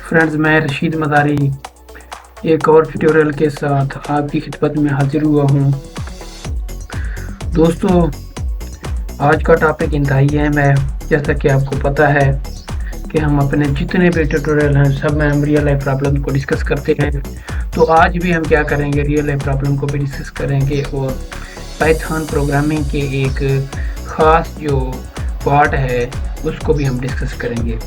Friends, मैं रशीद मदारी एक और ट्यूटोरियल के साथ आपकी खिदमत में हाजिर हुआ हूँ। दोस्तों, आज का टॉपिक इंतहाई अहम है। जैसा कि आपको पता है कि हम अपने जितने भी ट्यूटोरियल हैं सब में हम रियल लाइफ प्रॉब्लम को डिस्कस करते हैं। तो आज भी हम क्या करेंगे, रियल लाइफ प्रॉब्लम को भी डिस्कस करेंगे और पाइथन प्रोग्रामिंग के एक ख़ास जो पार्ट है उसको भी हम डिस्कस करेंगे।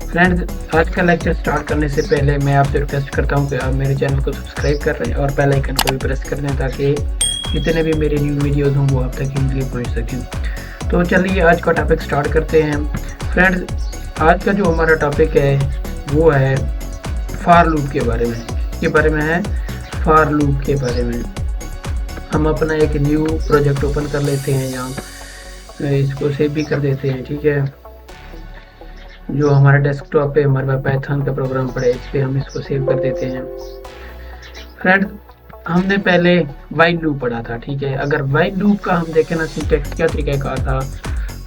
फ्रेंड्स, आज का लेक्चर स्टार्ट करने से पहले मैं आपसे रिक्वेस्ट करता हूं कि आप मेरे चैनल को सब्सक्राइब कर लें और बेल आइकन को भी प्रेस कर लें ताकि जितने भी मेरे न्यू वीडियोस हों वो आप तक इजीली पहुंच सकें। तो चलिए आज का टॉपिक स्टार्ट करते हैं। फ्रेंड्स, आज का जो हमारा टॉपिक है वो है फॉर लूप के बारे में। फॉर लूप के बारे में हम अपना एक न्यू प्रोजेक्ट ओपन कर लेते हैं, यहाँ इसको सेव भी कर देते हैं। ठीक है, जो हमारे डेस्कटॉप पे हमारे पास पाइथन का प्रोग्राम पड़ा है इस पर हम इसको सेव कर देते हैं। फ्रेंड्स, हमने पहले वाइल लूप पढ़ा था। ठीक है, अगर वाइल लूप का हम देखें ना, सिंटैक्स क्या तरीकाकार था।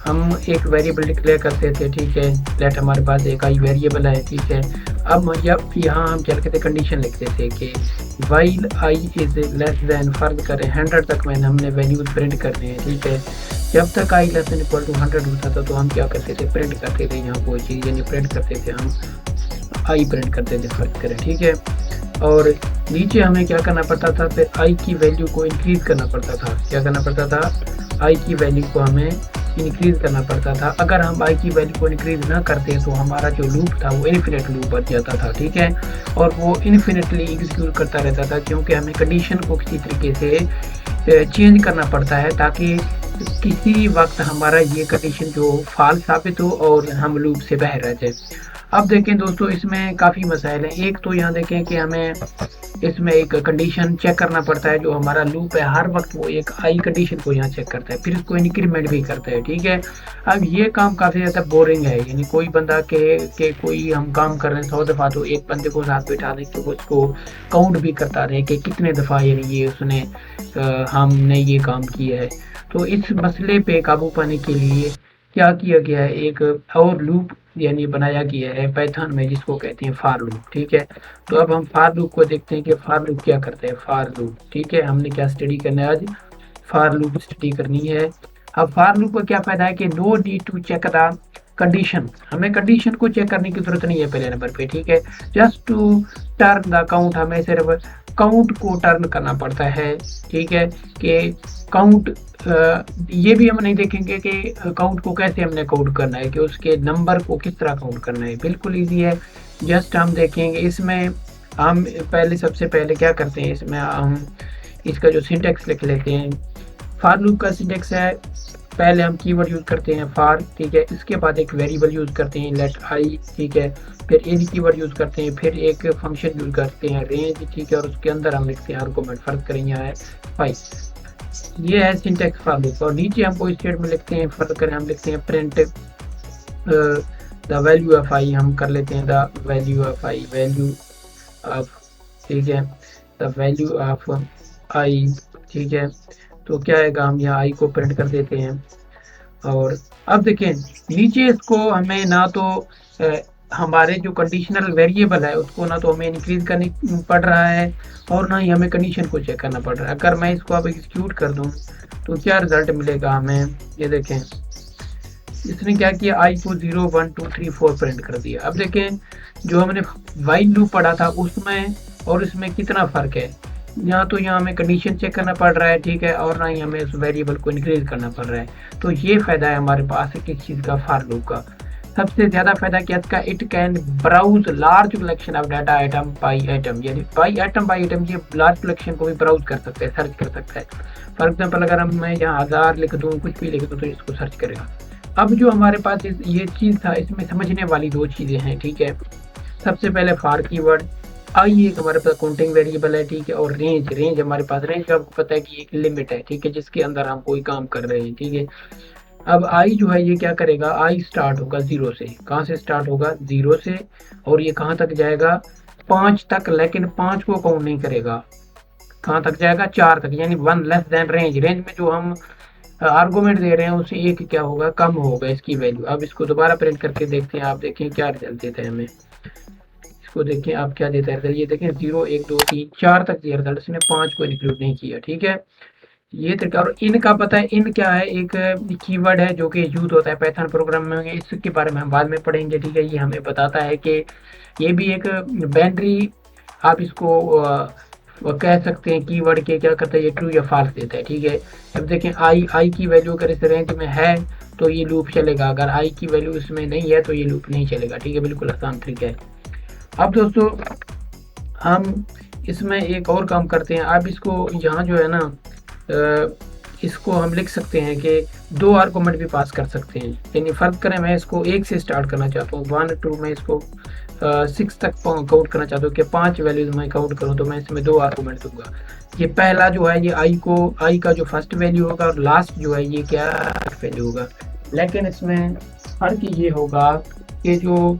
हम एक वेरिएबल डिक्लेयर करते थे। ठीक है, लेट हमारे पास एक आई वेरिएबल है। ठीक है, अब यहाँ हम क्या लिखते थे, कंडीशन लिखते थे कि while I is less than, फर्ज करें 100 तक मैंने हमने वैल्यूज प्रिंट करने हैं। ठीक है, जब तक आई लेस देन इक्वल टू 100 होता था तो हम क्या करते थे, प्रिंट करते थे यहाँ कोई चीज़, यानी प्रिंट करते थे हम आई प्रिंट करते थे, फर्ज करें। ठीक है, और नीचे हमें क्या करना पड़ता था, फिर आई की वैल्यू को इंक्रीज करना पड़ता था। क्या करना पड़ता था, आई की वैल्यू को हमें इंक्रीज करना पड़ता था। अगर हम आई की वैल्यू को इंक्रीज ना करते तो हमारा जो लूप था वो इन्फिनिट लूप बन जाता था। ठीक है, और वो इन्फिनिटली एग्जीक्यूट करता रहता था, क्योंकि हमें कंडीशन को किसी तरीके से चेंज करना पड़ता है ताकि किसी वक्त हमारा ये कंडीशन जो फॉल्स साबित हो और हम लूप से बाहर रह जाए। अब देखें दोस्तों, इसमें काफ़ी मसाइल हैं। एक तो यहाँ देखें कि हमें इसमें एक कंडीशन चेक करना पड़ता है। जो हमारा लूप है हर वक्त वो एक आई कंडीशन को यहाँ चेक करता है, फिर इसको इंक्रीमेंट भी करता है। ठीक है, अब ये काम काफ़ी ज़्यादा बोरिंग है, यानी कोई बंदा के कोई हम काम कर रहे हैं 100 दफ़ा, तो एक बंदे को साथ बैठा दें तो उसको काउंट भी करता रहे कि कितने दफ़ा यानी ये उसने हमने ये काम किया है। तो इस मसले पे काबू पाने के लिए क्या किया गया है, एक और लूप यानी बनाया गया है पाइथन में जिसको कहते हैं फॉर लूप। ठीक है, तो अब हम फॉर लूप को देखते हैं कि फॉर लूप क्या करते हैं। फॉर लूप, ठीक है, हमने क्या स्टडी करना है आज, फॉर लूप स्टडी करनी है। अब फॉर लूप का क्या फायदा है कि no need to check the condition, हमें कंडीशन को चेक करने की जरूरत नहीं है पहले नंबर पे। ठीक है, just to turn the count, हमें सिर्फ काउंट को टर्न करना पड़ता है। ठीक है, कि काउंट ये भी हम नहीं देखेंगे कि काउंट को कैसे हमने काउंट करना है, कि उसके नंबर को किस तरह काउंट करना है, बिल्कुल इजी है। जस्ट हम देखेंगे इसमें, हम पहले सबसे पहले क्या करते हैं, इसमें हम इसका जो सिंटेक्स लिख लेते हैं। फॉर लूप का सिंटेक्स है, पहले हम कीवर्ड यूज करते हैं फॉर। ठीक है, इसके बाद एक वेरिएबल यूज करते हैं लेट आई। ठीक है, फिर एक कीवर्ड यूज करते हैं, फिर एक फंक्शन यूज करते हैं रेंज। ठीक है, और उसके अंदर हम लिखते हैं आर्गुमेंट, फर्क करें यहाँ है 5। ये है सिंटेक्स फॉर लूप। और नीचे हम कोई स्टेटमेंट लिखते हैं, फर्क करें हम लिखते हैं प्रिंट द वैल्यू ऑफ आई, हम कर लेते हैं the value of I, value of, ठीक है, द वैल्यू ऑफ आई। ठीक है, तो क्या आएगा, हम यहाँ आई को प्रिंट कर देते हैं। और अब देखें नीचे इसको हमें ना तो हमारे जो कंडीशनल वेरिएबल है उसको ना तो हमें इंक्रीज करनी पड़ रहा है और ना ही हमें कंडीशन को चेक करना पड़ रहा है। अगर मैं इसको अब एग्जीक्यूट कर दूं तो क्या रिजल्ट मिलेगा हमें, ये देखें इसने क्या किया, आई को 0 1 2 3 4 प्रिंट कर दिया। अब देखें जो हमने वाइल लूप पढ़ा था उसमें और इसमें कितना फर्क है। यहाँ तो यहाँ हमें कंडीशन चेक करना पड़ रहा है। ठीक है, और ना ही हमें उस वेरिएबल को इंक्रीज करना पड़ रहा है। तो ये फायदा है हमारे पास किस चीज़ का, फॉर लूप का। सबसे ज्यादा फायदा क्या इसका, it can browse large collection of data item by item, यानी बाई आइटम ये लार्ज कलेक्शन को भी ब्राउज कर सकते हैं, सर्च कर सकता है। फॉर एग्जाम्पल अगर हम मैं यहाँ 1000 लिख दूँ, कुछ भी लिख दूँ तो इसको सर्च करेगा। अब जो हमारे पास ये चीज़ था, इसमें समझने वाली दो चीज़ें हैं। ठीक है, सबसे पहले फॉर कीवर्ड, आई एक हमारे पास काउंटिंग वेरिएबल है। ठीक है, और रेंज हमारे पास, रेंज का आपको पता है कि एक लिमिट है। ठीक है, जिसके अंदर हम कोई काम कर रहे हैं। ठीक है, अब आई जो है ये क्या करेगा, आई स्टार्ट होगा 0 से। कहाँ से स्टार्ट होगा, 0 से, और ये कहाँ तक जाएगा, 5 तक, लेकिन 5 को काउंट नहीं करेगा। कहाँ तक जाएगा, 4 तक, यानी 1 लेस देन रेंज। रेंज में जो हम आर्गुमेंट दे रहे हैं उससे एक क्या होगा, कम होगा इसकी वैल्यू। अब इसको दोबारा प्रिंट करके देखते हैं, आप देखें क्या रिजल्ट देता है हमें। इसको देखें आप क्या देता है रिजल्ट, ये देखें 0 1 2 3 4 तक दिया रिजल्ट, इसने 5 को इंक्लूड नहीं किया। ठीक है, ये तरीका। और इन का पता है, इन क्या है, एक कीवर्ड है जो कि यूज होता है पाइथन प्रोग्राम में, इसके बारे में हम बाद में पढ़ेंगे। ठीक है, ये हमें बताता है कि ये भी एक बाइनरी, आप इसको वो कह सकते हैं कीवर्ड के क्या करता है, ये ट्रू या फॉल्स देता है। ठीक है, अब देखें आई की वैल्यू अगर इस रेंज में है तो ये लूप चलेगा, अगर आई की वैल्यू इसमें नहीं है तो ये लूप नहीं चलेगा। ठीक है, बिल्कुल आसान तरीका है। अब दोस्तों हम इसमें एक और काम करते हैं। अब इसको यहाँ जो है ना, इसको हम लिख सकते हैं कि 2 आर्गूमेंट भी पास कर सकते हैं। यानी फ़र्क करें, मैं इसको 1 से स्टार्ट करना चाहता हूँ 1 2, मैं इसको 6 तक काउंट करना चाहता हूँ कि 5 वैल्यूज मैं काउंट करूँ, तो मैं इसमें 2 आर्गूमेंट दूंगा। ये पहला जो है ये आई का जो फर्स्ट वैल्यू होगा, और लास्ट जो है ये क्या वैल्यू होगा। लेकिन इसमें फर्क ये होगा कि जो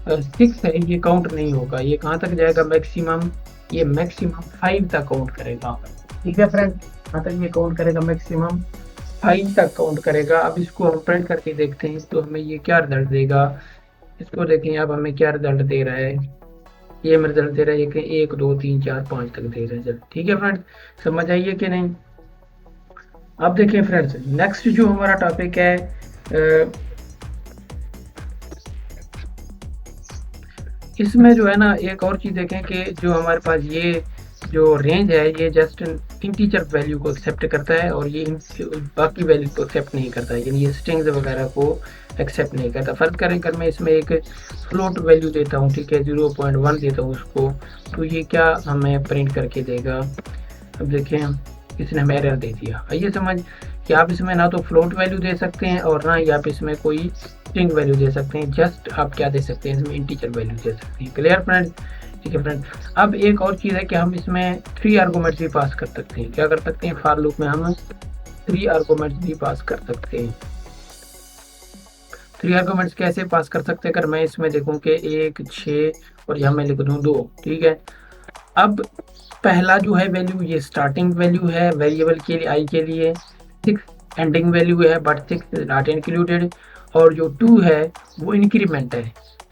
6 है ये काउंट नहीं होगा, ये कहाँ तक जाएगा मैक्सिमम, ये मैक्सिमम 5 तक काउंट करेगा। ठीक है फ्रेंड, यहाँ तक ये काउंट करेगा, मैक्सिमम 5 तक काउंट करेगा। अब इसको हम प्रिंट करके देखते हैं तो हमें ये क्या रिजल्ट देगा। इसको देखें अब हमें क्या रिजल्ट दे रहा है, ये हमें रिजल्ट दे रहा है कि 1 2 3 4 5 तक दे रहा है रिजल्ट। ठीक है फ्रेंड्स, समझ आइए कि नहीं। अब देखिए फ्रेंड्स, नेक्स्ट जो हमारा टॉपिक है, इसमें जो है ना एक और चीज़ देखें कि जो हमारे पास ये जो रेंज है ये जस्ट इंटीजर वैल्यू को एक्सेप्ट करता है, और ये बाकी वैल्यू को एक्सेप्ट नहीं करता है, यानी ये स्ट्रिंग्स वगैरह को एक्सेप्ट नहीं करता। फर्क करें अगर मैं इसमें एक फ्लोट वैल्यू देता हूँ, ठीक है, 0.1 देता हूँ उसको, तो ये क्या हमें प्रिंट करके देगा। अब देखें इसने हमें एरर दे दिया। आइए समझ कि आप इसमें ना तो फ्लोट वैल्यू दे सकते हैं और ना ही आप इसमें कोई स्ट्रिंग वैल्यू दे सकते हैं, जस्ट आप क्या दे सकते हैं, इसमें इंटीजर वैल्यू दे सकते हैं। Clear friend. ठीक है फ्रेंड, अब एक और चीज़ है कि हम इसमें 3 आर्गूमेंट्स भी पास कर सकते हैं। क्या कर सकते हैं, फॉर लूप में हम 3 आर्गूमेंट्स भी पास कर सकते हैं। 3 आर्गूमेंट्स कैसे पास कर सकते हैं, अगर मैं इसमें देखूं कि 1 6 और यहाँ मैं लिख दूं 2। ठीक है, अब पहला जो है वैल्यू ये स्टार्टिंग वैल्यू है वेरिएबल के लिए, आई के लिए। 6 एंडिंग वैल्यू है बट 6 इज नॉट इंक्लूडेड, और जो 2 है वो इंक्रीमेंट है।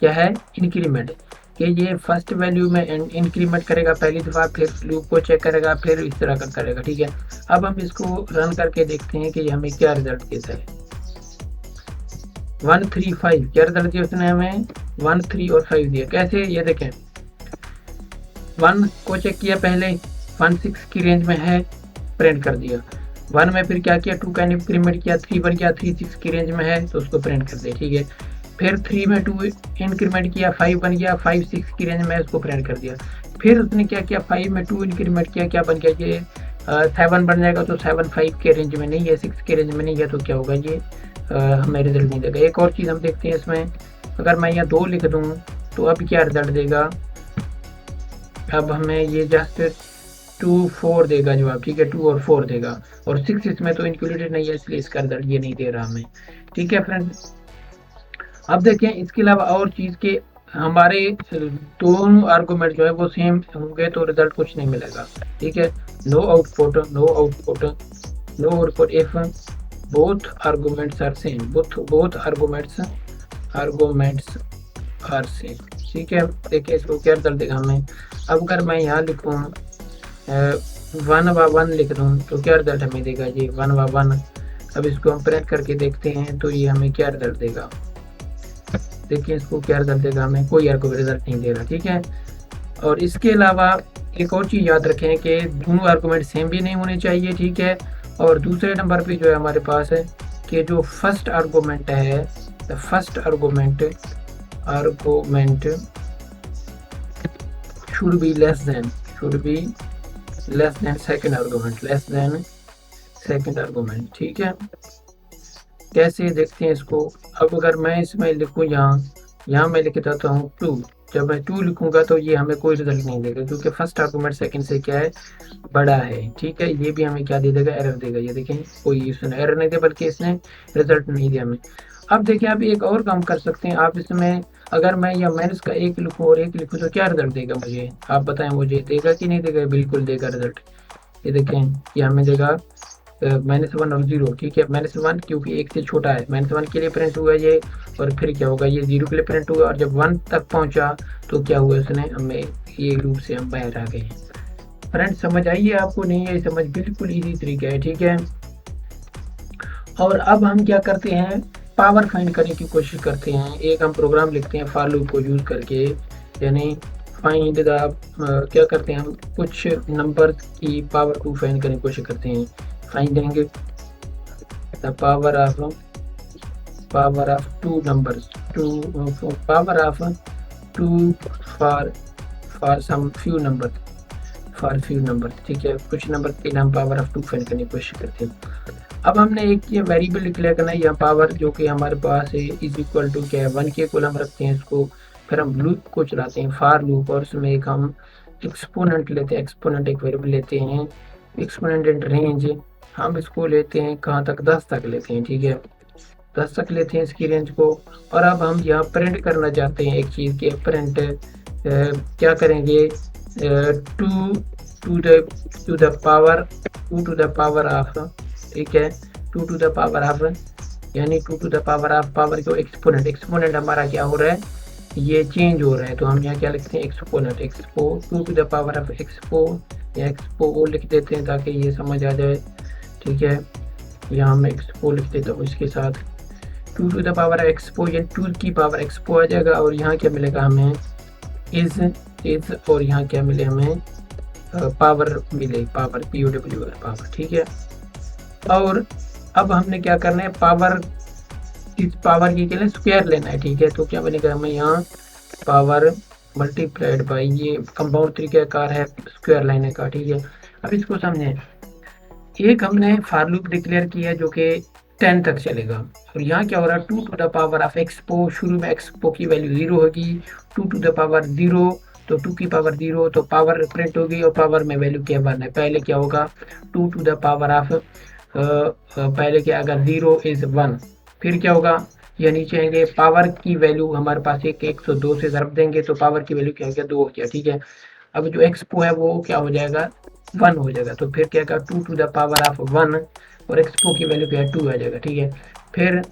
क्या है, इंक्रीमेंट, कि ये फर्स्ट वैल्यू में इंक्रीमेंट करेगा पहली दफ़ा, फिर लूप को चेक करेगा, फिर इस तरह का करेगा। ठीक है, अब हम इसको रन करके देखते हैं कि हमें क्या रिजल्ट देता है। 1 3 5 क्या रिजल्ट दिया उसने हमें, 1 3 और 5 दिया। कैसे, ये देखें 1 को चेक किया पहले, 1 6 की रेंज में है, प्रिंट कर दिया। 1 में फिर क्या किया, 2 का इंक्रीमेंट किया, 3 बन गया, 3 6 की रेंज में है तो उसको प्रिंट कर दिया। ठीक है, फिर 3 में 2 इंक्रीमेंट किया, 5 बन गया, 5 6 की रेंज में उसको प्रिंट कर दिया। फिर उसने क्या किया, 5 में 2 इंक्रीमेंट किया, क्या बन गया, ये 7 बन जाएगा, तो 7 5 के रेंज में नहीं है, 6 के रेंज में नहीं है, तो क्या होगा, ये हमें रिजल्ट नहीं देगा। एक और चीज़ हम देखते हैं इसमें, अगर मैं यहाँ 2 लिख दूँ तो अब क्या रिजल्ट देगा, अब हमें ये जस्ट 2 4 देगा जवाब। ठीक है, 2 और 4 देगा, और 6 इसमें तो इंक्लूडेड नहीं है, इसलिए इसका रिजल्ट ये नहीं दे रहा हमें। ठीक है फ्रेंड्स, अब देखें इसके अलावा और चीज़ के हमारे दोनों आर्गूमेंट जो है वो सेम होंगे तो रिजल्ट कुछ नहीं मिलेगा। ठीक है, no output if both arguments are same, both arguments are same. ठीक है, देखिए इसको क्या रिजल्ट देगा हमें। अब अगर मैं यहाँ लिखूँ 1 लिख दूँ तो क्या रिजल्ट हमें देगा, ये 1 अब इसको हम प्रिंट करके देखते हैं तो ये हमें क्या रिजल्ट देगा। देखिए इसको क्या रिजल्ट देगा, हमें कोई रिजल्ट नहीं दे रहा। ठीक है, और इसके अलावा एक और चीज़ याद रखें कि दोनों आर्गूमेंट सेम भी नहीं होने चाहिए। ठीक है, और दूसरे नंबर पे जो है हमारे पास है कि जो फर्स्ट आर्गूमेंट है, the first argument should be less than second argument. ठीक है, कैसे देखते हैं इसको। अब अगर मैं इसमें लिखूँ यहाँ मैं लिख देता हूँ 2, जब मैं 2 लिखूँगा तो ये हमें कोई रिजल्ट नहीं देगा, क्योंकि फर्स्ट आर्गूमेंट सेकंड से क्या है, बड़ा है। ठीक है, ये भी हमें क्या दे देगा, एरर देगा। ये देखें कोई इसने एरर नहीं दिया, बल्कि इसने रिजल्ट नहीं दिया हमें। अब देखिए आप एक और काम कर सकते हैं, आप इसमें अगर मैं या माइनस का 1 लिखूँ और 1 लिखूँ तो क्या रिजल्ट देगा मुझे, आप बताएं मुझे, देगा कि नहीं देगा, बिल्कुल देगा रिजल्ट। ये देखें ये हमें देगा -1 और 0, ठीक है। -1 क्योंकि 1 से छोटा है, -1 के लिए प्रिंट हुआ ये, और फिर क्या होगा, ये 0 के लिए प्रिंट हुआ, और जब 1 तक पहुंचा तो क्या हुआ, उसने हमें ये लूप से हम बाहर आ गए। फ्रेंड्स समझ आई है आपको? नहीं है समझ? बिल्कुल ईजी तरीका है, ठीक है। और अब हम क्या करते हैं, पावर फाइंड करने की कोशिश करते हैं। एक हम प्रोग्राम लिखते हैं फॉर लूप को यूज़ करके, यानी फाइंड द क्या करते हैं हम, कुछ नंबर्स की पावर को फाइंड करने की कोशिश करते हैं। Finding the power of two numbers, two power of two for some few number, for few number, ठीक है। कुछ नंबर के लिए हम पावर ऑफ टू फाइंड करने की कोशिश करते हैं। अब हमने एक ये वेरिएबल डिक्लेयर करना है, यहाँ पावर जो कि हमारे पास है इज इक्वल टू क्या है, 1 के कोलम रखते हैं इसको, फिर हम लूप को चलाते हैं फॉर लूप, और उसमें एक हम एक्सपोनेंट लेते हैं, एक्सपोनेंट एक वेरिएबल लेते हैं, एक्सपोनेंट इन रेंज हम इसको लेते हैं कहाँ तक, 10 तक लेते हैं, ठीक है। 10 तक लेते हैं इसकी रेंज को। और अब हम यहाँ प्रिंट करना चाहते हैं एक चीज़ की, प्रिंट क्या करेंगे, two to the power, two to the power of, ठीक है, two to the power of, यानी two to the power of, power को एक्सपोनेंट, एक्सपोनेंट हमारा क्या हो रहा है, ये चेंज हो रहा है, तो हम यहाँ क्या लिखते हैं, exponent, expo two to the power of expo, या एक्सपो लिख देते हैं ताकि ये समझ आ जाए, ठीक है। यहाँ मैं एक्सपो लिख देता हूँ इसके साथ, two to the power expo, या टू की पावर एक्सपो आ जाएगा, और यहाँ क्या मिलेगा हमें, इज और यहाँ क्या मिले हमें, पावर मिले, पावर POW पावर, ठीक है। और अब हमने क्या करना है, पावर, इस पावर के लिए स्क्वायर लेना है, ठीक है। तो क्या बनेगा, हमें यहाँ पावर मल्टीप्लाइड बाई, ये कंपाउंड तरीकाकार है स्क्वायर लेने का, ठीक है। अब इसको समझें, एक हमने फॉर लूप डिक्लेयर किया जो कि 10 तक चलेगा, और यहाँ क्या हो रहा है, two to the power of expo, शुरू में एक्सपो की वैल्यू 0 होगी, टू टू द पावर 0, तो 2 की पावर 0, तो पावर प्रिंट होगी, और पावर में वैल्यू क्या बनना है, पहले क्या होगा, two to the power of पहले क्या, अगर 0 इज 1, फिर क्या होगा, ये नीचे आएंगे, पावर की वैल्यू हमारे पास एक 102 से ज़रब देंगे, तो पावर की वैल्यू क्या हो गया, 2 हो गया, ठीक है। अब जो एक्सपो है वो क्या हो जाएगा, 1 हो जाएगा, तो फिर क्या होगा, two to the power of 1, और एक्सपो की वैल्यू क्या है, 2 आ जाएगा, ठीक है। फिर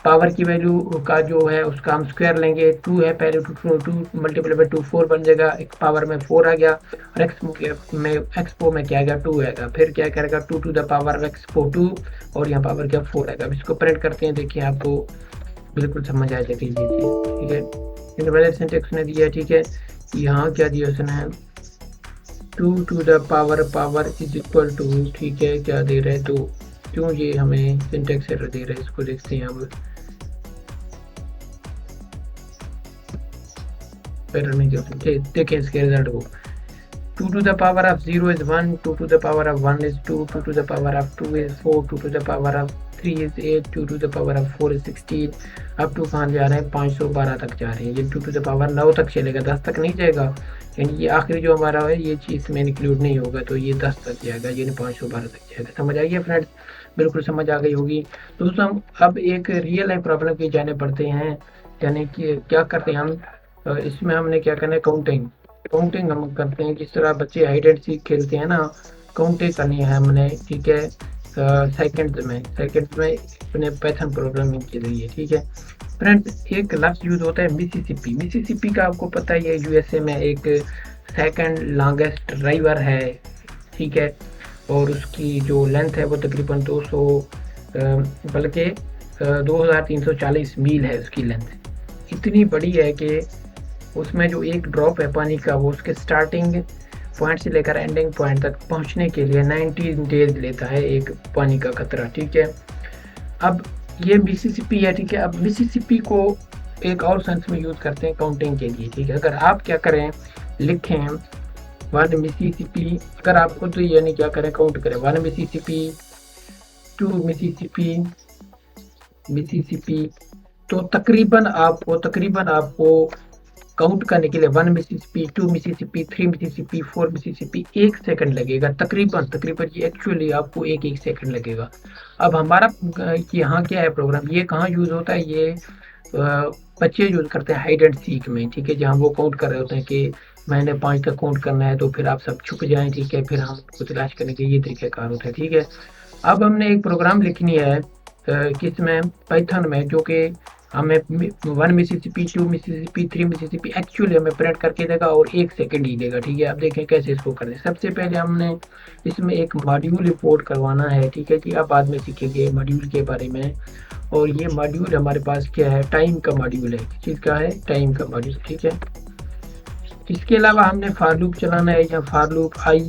पावर की वैल्यू का जो है उसका हम स्क्वायर लेंगे, 2 है पहले, 2 मल्टीप्लाई बाई 2 4 बन जाएगा, एक पावर में 4 आ गया, और एक्सपो में क्या आएगा, 2 आएगा, फिर क्या करेगा, two to the power expo 2, और यहाँ पावर क्या 4 आएगा। अब इसको प्रिंट करते हैं, देखिए आपको बिल्कुल समझ आ जाएगी ये चीज़, ठीक है। इनवैलिड सिंटैक्स ने दिया है, ठीक है। यहाँ क्या दिया उसने, two to the power, power is equal to, ठीक है, क्या दे रहे हैं, तो क्यों ये हमें सिंटैक्स एरर दे रहा है, इसको देखते हैं। अब एरर नहीं देखें इसके रिजल्ट को, two to the power of 0 is 1, two to the power of 1 is 2, two to the power of 2 is 4, two to the power of 3 is 8, two to the power of 4 is 16। अब to कहाँ जा रहे हैं, 512 तक जा रहे हैं, ये टू टू द पावर 9 तक चलेगा, 10 तक नहीं जाएगा, यानी ये आखिरी जो हमारा है ये चीज़ में इंक्लूड नहीं होगा, तो ये 10 तक जाएगा, यानी 512 तक जाएगा। समझ आइए फ्रेंड्स, बिल्कुल समझ आ गई होगी दोस्तों। हम अब एक रियल लाइफ प्रॉब्लम की जाने पड़ते हैं, यानी कि क्या करते हैं हम, इसमें हमने क्या करना है, काउंटिंग, काउंटिंग हम करते हैं, जिस तरह बच्चे हाइड एंड सीक खेलते हैं ना, काउंटिंग करनी है हमने, ठीक है, सेकंड्स में अपने पाइथन प्रोग्रामिंग के लिए, ठीक है। फ्रेंड्स एक लफ्ज़ यूज़ होता है मिसिसिपी, मिसिसिपी का आपको पता है, ये USA में एक सेकंड लॉन्गेस्ट रिवर है, ठीक है, और उसकी जो लेंथ है वो तकरीबन 200 बल्कि 2340 मील है उसकी लेंथ, इतनी बड़ी है कि उसमें जो एक ड्रॉप है पानी का, वो उसके स्टार्टिंग पॉइंट से लेकर एंडिंग पॉइंट तक पहुंचने के लिए 90 डेज लेता है एक पानी का कतरा, ठीक है। अब ये मिसिसिपी है, ठीक है। अब मिसिसिपी को एक और सेंस में यूज़ करते हैं काउंटिंग के लिए, ठीक है। अगर आप क्या करें, लिखें 1 मिसिसिपी, अगर आपको तो यानी क्या करें, काउंट करें 1 मिसिसिपी, 2 मिसिसिपी, तो तकरीबन आपको काउंट करने के लिए 1 Mississippi, 2 Mississippi, 3 Mississippi, 4 Mississippi 1 second लगेगा, तकरीबन ये एक्चुअली आपको एक सेकंड लगेगा। अब हमारा यहाँ क्या है प्रोग्राम, ये कहाँ यूज़ होता है, ये बच्चे यूज़ करते हैं हाइड एंड सीक में, ठीक है, जहाँ वो काउंट कर रहे होते हैं कि मैंने 5 तक काउंट करना है, तो फिर आप सब छुप जाएं, ठीक है, फिर हम उसको तलाश करने के ये तरीक़ाकार होता है, ठीक है। अब हमने एक प्रोग्राम लिखनी है किसमें, पाइथन में, जो कि हमें 1 मिसिसिपी 2 मिसिसिपी 3 मिसिसिपी एक्चुअली हमें प्रिंट करके देगा और 1 सेकंड ही देगा। ठीक है, अब देखें कैसे इसको करते हैं। सबसे पहले हमने इसमें एक मॉड्यूल इंपोर्ट करवाना है। ठीक है जी, अब बाद में सीखेंगे मॉड्यूल के बारे में। और ये मॉड्यूल हमारे पास क्या है, टाइम का मॉड्यूल है। किस चीज़ का है, टाइम का मॉड्यूल। ठीक है, इसके अलावा हमने फॉर लूप चलाना है, या for loop I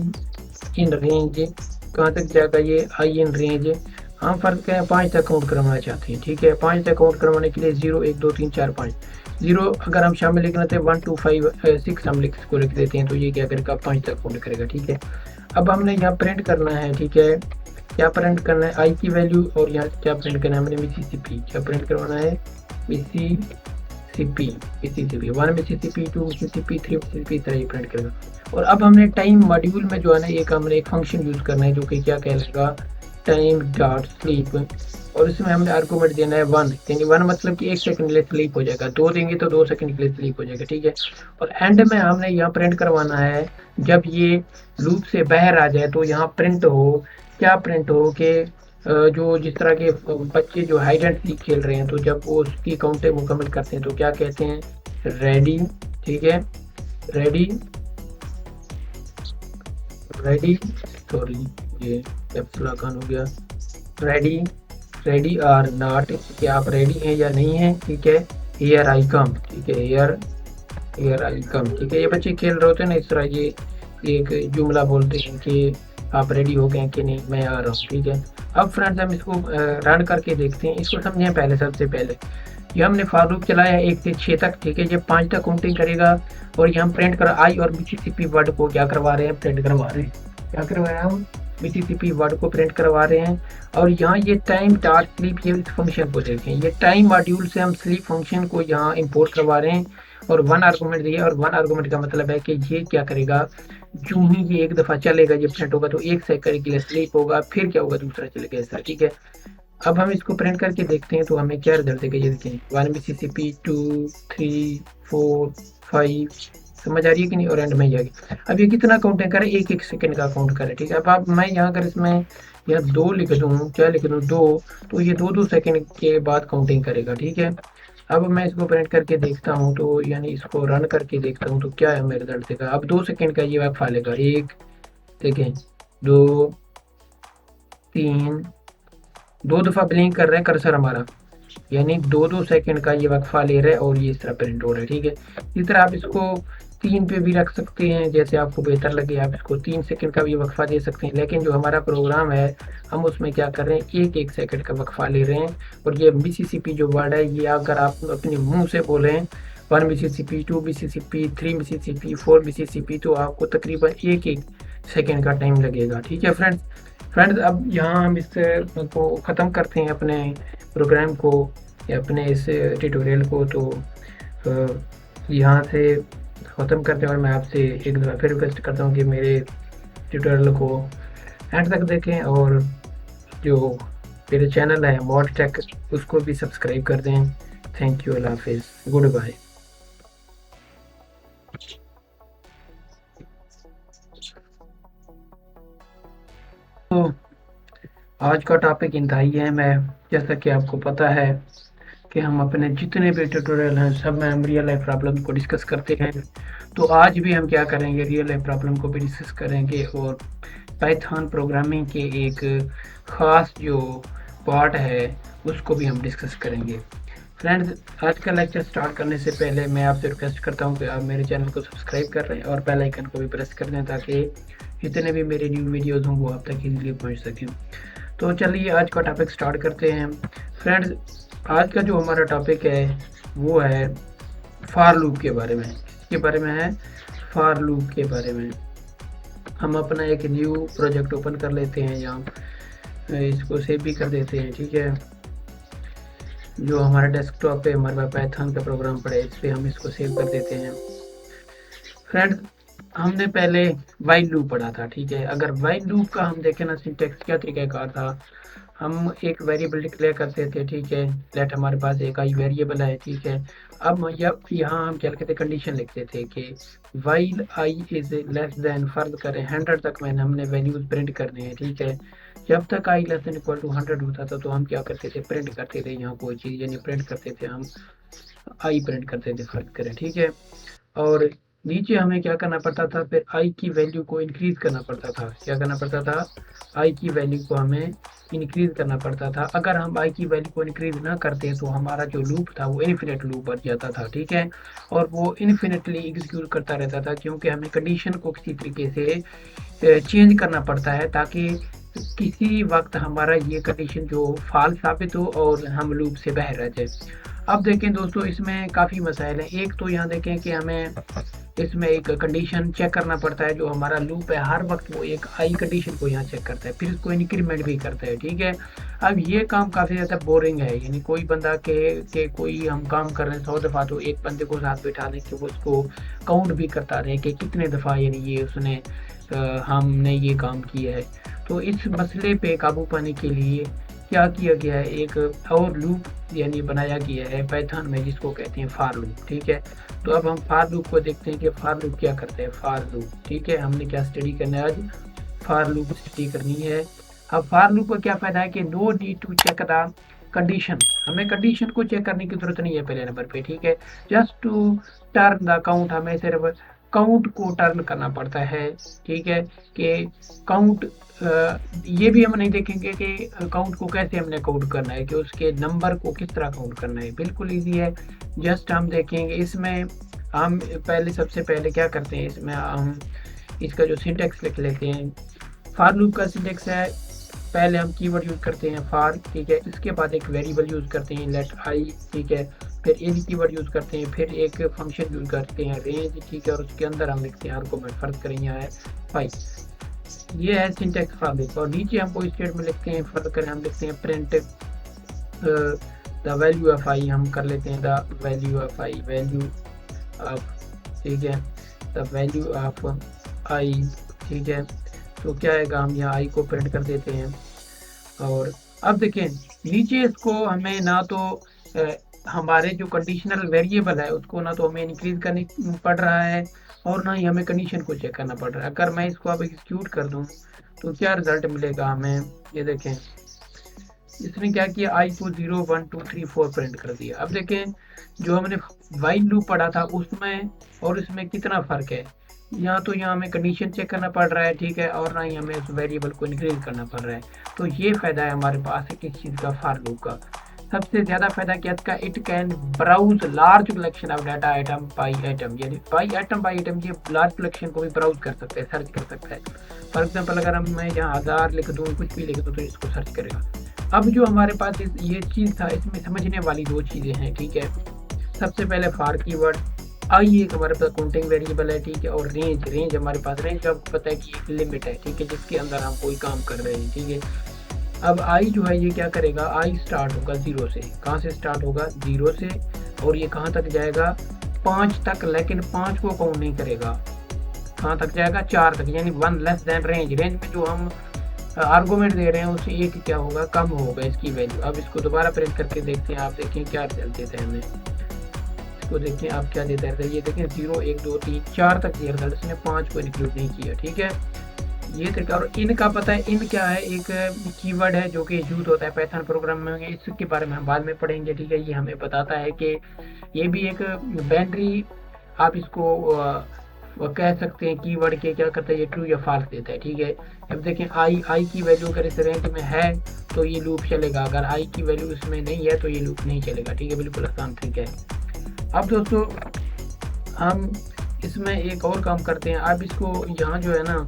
in range, कहाँ तक जाएगा ये आई इन रेंज। हम फर्क क्या है, 5 तक काउंट करवाना चाहते हैं। ठीक है, 5 तक काउंट करवाने के लिए 0 1 2 3 4 5 0 अगर हम शामिल लिखना थे 1 2 5 6 हम इसको लिख देते हैं, तो ये क्या करेगा, 5 तक काउंट करेगा। ठीक है, अब हमने यहाँ प्रिंट करना है। ठीक है, क्या प्रिंट करना है, आई की वैल्यू, और यहाँ क्या प्रिंट करना है हमने, मिसिसिपी। क्या प्रिंट करवाना है, Mississippi, Mississippi 1 Mississippi 2 Mississippi 3 Mississippi, तरह ही प्रिंट करेगा। और अब हमने टाइम मॉड्यूल में जो है ना, एक हमने एक फंक्शन यूज करना है जो कि क्या कहलाएगा, टाइम डॉट स्लीप। और इसमें हमने आर्गूमेंट देना है 1, यानी 1 मतलब कि 1 सेकंड के लिए स्लीप हो जाएगा, 2 देंगे तो 2 सेकंड के लिए स्लीप हो जाएगा। ठीक है, और एंड में हमने यहाँ प्रिंट करवाना है, जब ये लूप से बाहर आ जाए तो यहाँ प्रिंट हो, क्या प्रिंट हो कि जो जिस तरह के बच्चे जो हाइड एंड सीक खेल रहे हैं, तो जब वो उसकी काउंटें मुकम्मल करते हैं तो क्या कहते हैं, रेडी। ठीक है, रेडी, रेडी, सॉरी ये कैप्सूलाकान हो गया, रेडी, रेडी आर नॉट, कि आप रेडी हैं या नहीं हैं। ठीक है, हियर आई कम। ठीक है, हियर, हियर आई कम। ठीक है, ये बच्चे खेल रहे होते हैं ना इस तरह, ये एक जुमला बोलते हैं कि आप रेडी हो गए कि नहीं, मैं आ रहा हूँ। ठीक है, अब फ्रेंड्स हम इसको रन करके देखते हैं, इसको समझें पहले। सबसे पहले ये हमने फॉर लूप चलाया है 1 से 6 तक। ठीक है, ये 5 तक काउंटिंग करेगा, और ये हम प्रिंट कर आई और मिसिसिपी वर्ड को क्या करवा रहे हैं, प्रिंट करवा रहे हैं। क्या करवा रहे हैं हम, मिसिसिपी वर्ड को प्रिंट करवा रहे हैं। और यहाँ ये टाइम डॉट स्लीप, ये इस फंक्शन को देखें, ये टाइम मॉड्यूल से हम स्लीप फंक्शन को यहाँ इंपोर्ट करवा रहे हैं, और 1 आर्गूमेंट दिया। और 1 आर्गूमेंट का मतलब है कि ये क्या करेगा, जो ही ये एक दफ़ा चलेगा, ये प्रिंट होगा तो 1 सेकंड के लिए स्लीप होगा, फिर क्या होगा, दूसरा चलेगा ऐसा। ठीक है, अब हम इसको प्रिंट करके देखते हैं तो हमें क्या रिजल्ट देगा, ये देखें 1 मिसिसिपी 2 3 4 5, समझ आ रही है कि नहीं, और एंड में जाएगी। अब ये कितना काउंटिंग करे, 1 1 सेकंड का काउंट करे। ठीक है, अब आप मैं यहाँ अगर इसमें या 2 लिख दूँ, क्या लिख दूँ 2, तो ये 2 2 सेकंड के बाद काउंटिंग करेगा। ठीक है, अब मैं इसको प्रिंट करके देखता हूँ, तो यानी इसको रन करके देखता हूँ तो क्या है मेरा रिजल्ट देगा। अब 2 सेकंड का ये वक्फा लेगा, 1 देखें 2 3, 2 दफ़ा ब्लिंक कर रहा है कर्सर हमारा, यानी 2 2 सेकंड का ये वक्फा ले रहा है, और ये इस तरह प्रिंट हो रहा है। ठीक है, इस तरह आप इसको 3 पे भी रख सकते हैं, जैसे आपको बेहतर लगे। आप इसको 3 सेकंड का भी वक्फा दे सकते हैं, लेकिन जो हमारा प्रोग्राम है हम उसमें क्या कर रहे हैं, 1 1 सेकंड का वक्फा ले रहे हैं। और ये मिसिसिपी जो वर्ड है, ये अगर आप अपने मुंह से बोलें 1 मिसिसिपी 2 मिसिसिपी 3 मिसिसिपी 4 मिसिसिपी, तो आपको तकरीबन 1 1 सेकंड का टाइम लगेगा। ठीक है फ्रेंड्स, अब यहाँ हम इस को ख़त्म करते हैं, अपने प्रोग्राम को या अपने इस ट्यूटोरियल को। तो यहाँ से ख़त्म करते हैं, और मैं आपसे एक दफ़ा फिर रिक्वेस्ट करता हूँ कि मेरे ट्यूटोरियल को एंड तक देखें, और जो मेरे चैनल है मॉड टेक, उसको भी सब्सक्राइब कर दें। थैंक यू, अल्लाह हाफिज़, गुड बाय। तो आज का टॉपिक इंतहाई अहम है। जैसा कि आपको पता है कि हम अपने जितने भी ट्यूटोरियल हैं सब में हम रियल लाइफ प्रॉब्लम को डिस्कस करते हैं। तो आज भी हम क्या करेंगे, रियल लाइफ प्रॉब्लम को भी डिस्कस करेंगे, और पाइथन प्रोग्रामिंग के एक ख़ास जो पार्ट है उसको भी हम डिस्कस करेंगे। फ्रेंड्स, आज का लेक्चर स्टार्ट करने से पहले मैं आपसे रिक्वेस्ट करता हूँ कि आप मेरे चैनल को सब्सक्राइब कर लें और बेल आइकन को भी प्रेस कर दें, ताकि जितने भी मेरे न्यू वीडियोज़ हों वो आप तक इजीली पहुँच सकें। तो चलिए आज का टॉपिक स्टार्ट करते हैं। फ्रेंड्स, आज का जो हमारा टॉपिक है वो है फॉर लूप के बारे में। इसके बारे में है फॉर लूप के बारे में। हम अपना एक न्यू प्रोजेक्ट ओपन कर लेते हैं, या इसको सेव भी कर देते हैं। ठीक है, जो हमारा डेस्कटॉप पे हमारे पास पाइथन का प्रोग्राम पड़ा है, इस पर हम इसको सेव कर देते हैं। फ्रेंड्स, हमने पहले वाइल लूप पढ़ा था। ठीक है, अगर वाइल लूप का हम देखें ना, सिंटेक्स क्या तरीक़ाकार था, हम एक वेरिएबल डिक्लेयर करते थे। ठीक है, लेट हमारे पास एक आई वेरिएबल है। ठीक है, अब यहाँ हम क्या कहते हैं, कंडीशन लिखते थे कि while I is less than, फर्ज करें 100 तक मैंने हमने वैल्यूज़ प्रिंट करने हैं। ठीक है, जब तक आई लेस देन इक्वल टू 100 होता था तो हम क्या करते थे, प्रिंट करते थे यहाँ कोई चीज़, यानी प्रिंट करते थे हम आई प्रिंट करते थे, फर्क करें, ठीक है। और नीचे हमें क्या करना पड़ता था, फिर आई की वैल्यू को इंक्रीज करना पड़ता था। क्या करना पड़ता था, आई की वैल्यू को हमें इंक्रीज करना पड़ता था। अगर हम आई की वैल्यू को इंक्रीज ना करते तो हमारा जो लूप था वो इन्फिनिट लूप बन जाता था, ठीक है। और वो इन्फिनिटली एग्जीक्यूट करता रहता था, क्योंकि हमें कंडीशन को किसी तरीके से चेंज करना पड़ता है ताकि किसी वक्त हमारा ये कंडीशन जो फॉल्स साबित हो और हम लूप से बाहर रह जाए। अब देखें दोस्तों, इसमें काफ़ी मसाइल हैं। एक तो यहाँ देखें कि हमें इसमें एक कंडीशन चेक करना पड़ता है, जो हमारा लूप है हर वक्त वो एक आई कंडीशन को यहाँ चेक करता है, फिर इसको इंक्रीमेंट भी करता है, ठीक है। अब ये काम काफ़ी ज़्यादा बोरिंग है, यानी कोई बंदा के कोई हम काम कर रहे हैं 100 दफ़ा, तो एक बंदे को साथ बैठा लें कि वो उसको काउंट भी करता रहे कि कितने दफ़ा यानी ये उसने हमने ये काम किया है। तो इस मसले पे काबू पाने के लिए क्या किया गया है, एक और लूप यानी बनाया गया है पाइथन में, जिसको कहते हैं फॉर लूप, ठीक है। तो अब हम फॉर लूप को देखते हैं कि फॉर लूप क्या करते हैं। फॉर लूप, ठीक है, हमने क्या स्टडी करना है आज, फॉर लूप स्टडी करनी है। अब फॉर लूप का क्या फायदा है कि no need to check the condition, हमें कंडीशन को चेक करने की जरूरत नहीं है पहले नंबर पे, ठीक है। Just to turn the count, हमें सिर्फ काउंट को टर्न करना पड़ता है, ठीक है। कि काउंट ये भी हम नहीं देखेंगे कि काउंट को कैसे हमने काउंट करना है, कि उसके नंबर को किस तरह काउंट करना है, बिल्कुल इजी है। जस्ट हम देखेंगे इसमें, हम पहले सबसे पहले क्या करते हैं, इसमें हम इसका जो सिंटेक्स लिख लेते हैं। फॉर लूप का सिंटेक्स है, पहले हम कीवर्ड यूज करते हैं फॉर, ठीक है। इसके बाद एक वेरिएबल यूज करते हैं लेट आई, ठीक है। फिर इन कीवर्ड यूज करते हैं, फिर एक फंक्शन यूज करते हैं रेंज, ठीक है। और उसके अंदर हम लिखते हैं आर्गुमेंट, फर्क करें यहाँ है 5। ये है सिंटेक्स फॉर लूप। और नीचे हम कोई स्टेटमेंट लिखते हैं, फर्क करें हम लिखते हैं प्रिंट द वैल्यू ऑफ आई, हम कर लेते हैं the value of I, value of, ठीक है, द वैल्यू ऑफ आई, ठीक है। तो क्या है, हम यहाँ आई को प्रिंट कर देते हैं। और अब देखें नीचे इसको हमें ना तो हमारे जो कंडीशनल वेरिएबल है उसको ना तो हमें इंक्रीज करनी पड़ रहा है और ना ही हमें कंडीशन को चेक करना पड़ रहा है। अगर मैं इसको अब एग्जीक्यूट कर दूं तो क्या रिजल्ट मिलेगा हमें, ये देखें इसने क्या किया, आई को 0 1 2 3 4 प्रिंट कर दिया। अब देखें जो हमने वाइल लूप पढ़ा था उसमें और इसमें कितना फर्क है। यहाँ तो यहाँ हमें कंडीशन चेक करना पड़ रहा है, ठीक है, और ना ही हमें उस वेरिएबल को इंक्रीज करना पड़ रहा है। तो ये फायदा है हमारे पास है किस चीज़ का, फॉर लूप का। सबसे ज्यादा फायदा क्या इसका, it can browse large collection of data item by item, यानी बाई आइटम ये लार्ज कलेक्शन को भी ब्राउज कर सकते हैं, सर्च कर सकता है। फॉर एग्जाम्पल अगर हम मैं यहाँ 1000 लिख दूँ, कुछ भी लिख दूँ तो इसको सर्च करेगा। अब जो हमारे पास ये चीज़ था, इसमें समझने वाली दो चीज़ें हैं, ठीक है। सबसे पहले फॉर कीवर्ड, आई एक हमारे पास काउंटिंग वेरिएबल है, ठीक है। और रेंज हमारे पास, रेंज का आपको पता है कि एक लिमिट है, ठीक है, जिसके अंदर हम कोई काम कर रहे हैं, ठीक है। अब आई जो है ये क्या करेगा, आई स्टार्ट होगा 0 से, कहाँ से स्टार्ट होगा 0 से, और ये कहाँ तक जाएगा 5 तक, लेकिन 5 को काउंट नहीं करेगा, कहाँ तक जाएगा 4 तक, यानी 1 लेस देन रेंज। रेंज में जो हम आर्गुमेंट दे रहे हैं उससे एक क्या होगा, कम होगा इसकी वैल्यू। अब इसको दोबारा प्रिंट करके देखते हैं, आप देखें क्या रिजल्ट देता है हमें, इसको देखें आप क्या देता है, ये देखें 0 1 2 3 4 तक ये रिजल्ट, इसने 5 को इंक्लूड नहीं किया, ठीक है। ये तरीका। और इन का पता है, इन क्या है, एक कीवर्ड है जो कि यूज होता है पाइथन प्रोग्राम में, इसके बारे में हम बाद में पढ़ेंगे, ठीक है। ये हमें बताता है कि ये भी एक बाइनरी, आप इसको कह सकते हैं कीवर्ड के क्या करता है, ये ट्रू या फॉल्स देता है, ठीक है। अब देखें आई की वैल्यू अगर इस रेंज में है तो ये लूप चलेगा, अगर आई की वैल्यू इसमें नहीं है तो ये लूप नहीं चलेगा, ठीक है। बिल्कुल आसान तरीका है। अब दोस्तों हम इसमें एक और काम करते हैं। अब इसको यहाँ जो है ना,